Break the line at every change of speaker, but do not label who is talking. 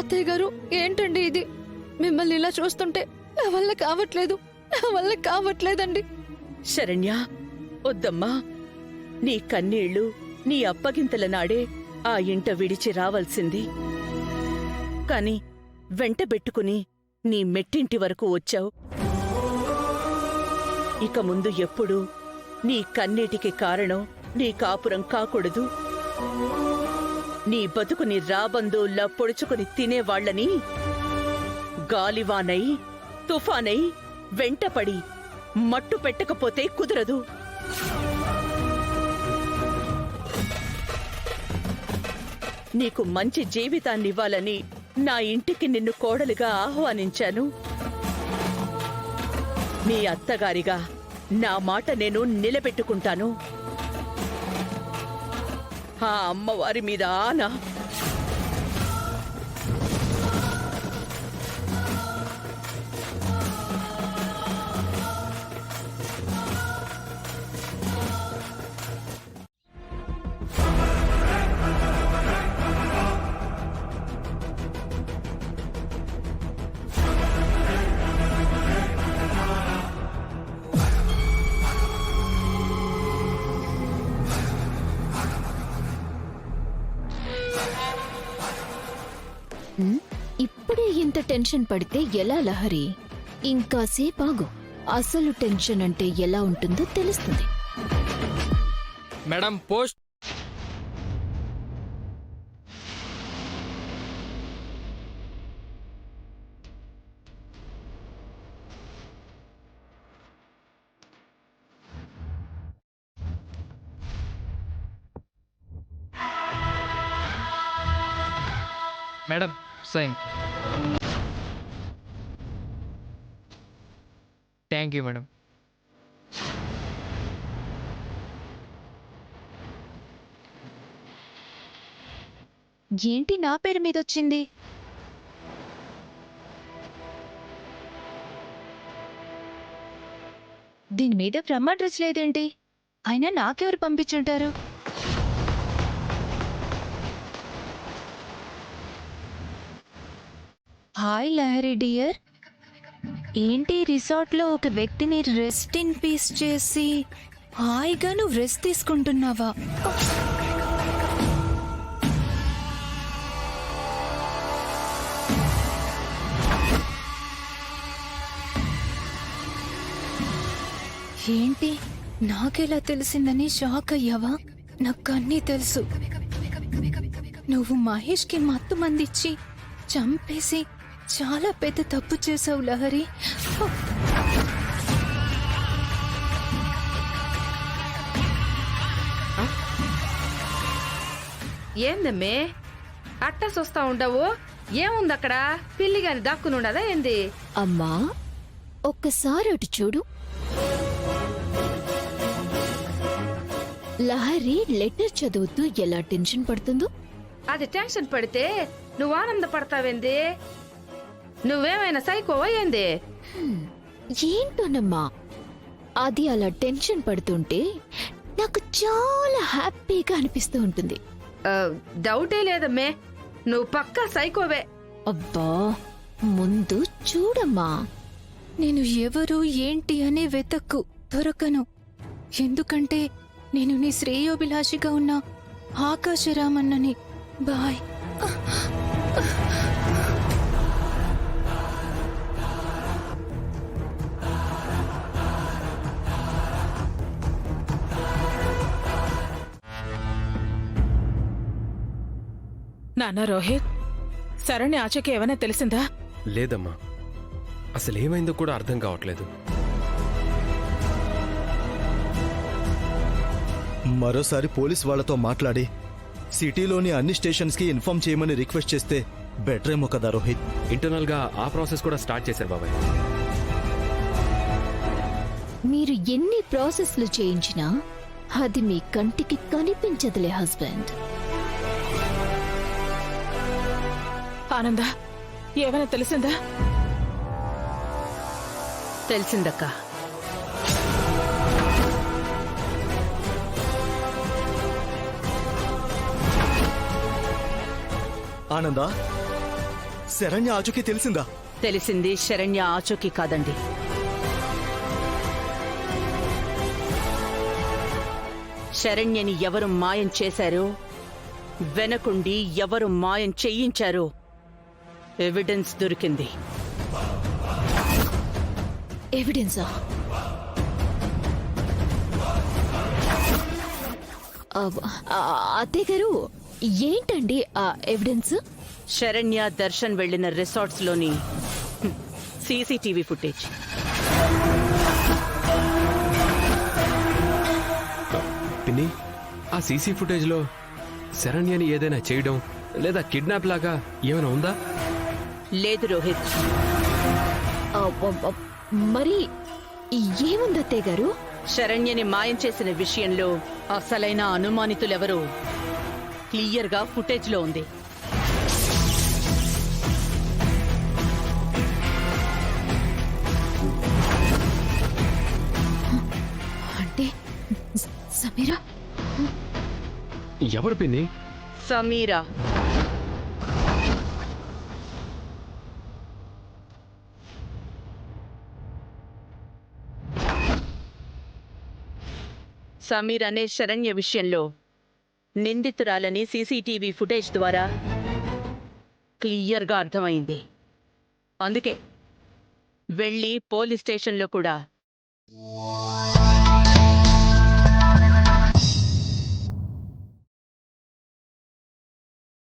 అత్తయ్య గారు, ఏంటండి ఇది? మిమ్మల్ని ఇలా చూస్తుంటే నా వల్ల కావట్లేదండి.
శరణ్య, వద్దమ్మా. నీ కన్నీళ్లు, నీ అప్పగింతల నాడే ఆ ఇంట విడిచి రావాల్సింది. కాని వెంటబెట్టుకుని నీ మెట్టింటి వరకు వచ్చావు. ఇక ముందు ఎప్పుడూ నీ కన్నీటికి కారణం నీ కాపురం కాకూడదు. నీ బతుకుని రాబందోల్లా పొడుచుకుని తినేవాళ్లని గాలివానై, తుఫానై వెంటపడి మట్టు పెట్టకపోతే కుదరదు. నీకు మంచి జీవితాన్నివ్వాలని నా ఇంటికి నిన్ను కోడలిగా ఆహ్వానించాను. నీ అత్తగారిగా నా మాట నేను నిలబెట్టుకుంటాను. ఆ అమ్మవారి మీద ఆనా.
ఇప్పుడే ఇంత టెన్షన్ పడితే ఎలా లహరి? ఇంకాసేపు ఆగు, అసలు టెన్షన్ అంటే ఎలా ఉంటుందో తెలుస్తుంది.
Madam post. Madam sign. Thank you madam.
ఏంటి నా పేరు మీద వచ్చింది? దీని మీద బ్రహ్మ అడ్రస్ లేదేంటి? అయినా నాకెవరు పంపించుంటారు? హాయ్ లహరి డియర్, ఏంటి రిసార్ట్లో ఒక వ్యక్తిని రెస్ట్ ఇన్ పీస్ చేసి హాయిగా నువ్వు రెస్ట్ తీసుకుంటున్నావా? ఏంటి నాకెలా తెలిసిందని షాక్ అయ్యావా? నాకు అన్నీ తెలుసు. నువ్వు మహేష్కి మత్తు మందిచ్చి చంపేసి చాలా పెద్ద తప్పు చేసావు లహరి.
ఏందమ్మే అట్టా చూస్తా ఉండవు? ఏముందక్కడ? పిల్లి గాని దాక్కునుండదా ఏంది?
అమ్మా, ఒక్కసారి అటు చూడు. లహరి లెటర్ చదువుతూ ఎలా టెన్షన్ పడుతుందో.
అది టెన్షన్ పడితే నువ్వు ఆనందపడతావేంది? నువ్వేమైనా సైకోవా ఏంది?
ఏంటోనమ్మా, అది అలా టెన్షన్ పడుతుంటే నాకు చాలా హ్యాపీగా అనిపిస్తూ ఉంటుంది.
డౌటే లేదమ్మే, నువ్వు పక్కా సైకోవే.
అబ్బా, ముందు చూడమ్మా. నేను ఎవరు ఏంటి అనే వెతక్కు, దొరకను. ఎందుకంటే నేను నీ శ్రేయోభిలాషిగా ఉన్న ఆకాశరామన్నని. బాయ్.
నాన్న రోహిత్, శరణ్య ఆచకి ఏమైనా తెలిసిందా?
లేదమ్మా, అసలేమైందో కూడా అర్థం కావట్లేదు.
మరోసారి పోలీస్ వాళ్లతో మాట్లాడి సిటీలోని అన్ని స్టేషన్స్కి ఇన్ఫార్మ్ చేయమని రిక్వెస్ట్ చేస్తే బెటర్ ఏమో కదా రోహిత్.
ఇంటర్నల్ గా ఆ ప్రాసెస్ కూడా స్టార్ట్ చేశారు బాబాయ్.
మీరు ఎన్ని ప్రాసెస్లు చేయించినా అది మీ కంటికి కనిపించదులే హస్బెండ్.
ఆనందా, ఏమైనా తెలిసిందా?
తెలిసిందక్క.
ఆనందా, శరణ్య ఆచూకీ తెలిసిందా?
తెలిసింది శరణ్య ఆచూకీ కాదండి. శరణ్యని ఎవరు మాయం చేశారో, వెనకుండి ఎవరు మాయం చేయించారో ఎవిడెన్స్ దొరికింది.
ఎవిడెన్సా? అత్తయ్య గారు, ఏంటండి ఆ ఎవిడెన్స్?
శరణ్య దర్శన్ వెళ్లిన రిసార్ట్స్ లోని సీసీటీవీ ఫుటేజ్.
పిన్ని, ఆ సీసీ ఫుటేజ్లో శరణ్యని ఏదైనా చేయడం లేదా కిడ్నాప్ లాగా ఏమైనా ఉందా?
లేదు రోహిత్.
మరి ఏముంది అత్తయ్య గారు?
శరణ్యని మాయం చేసిన విషయంలో అసలైన అనుమానితులెవరో క్లియర్గా ఫుటేజ్లో ఉంది.
అంటే సమీరా?
ఎవరు పిన్ని?
సమీరా. సమీర్ అనే శరణ్య విషయంలో నిందితురాలని సీసీటీవీ ఫుటేజ్ ద్వారా క్లియర్గా అర్థమైంది. అందుకే వెళ్ళి పోలీస్ స్టేషన్లో కూడా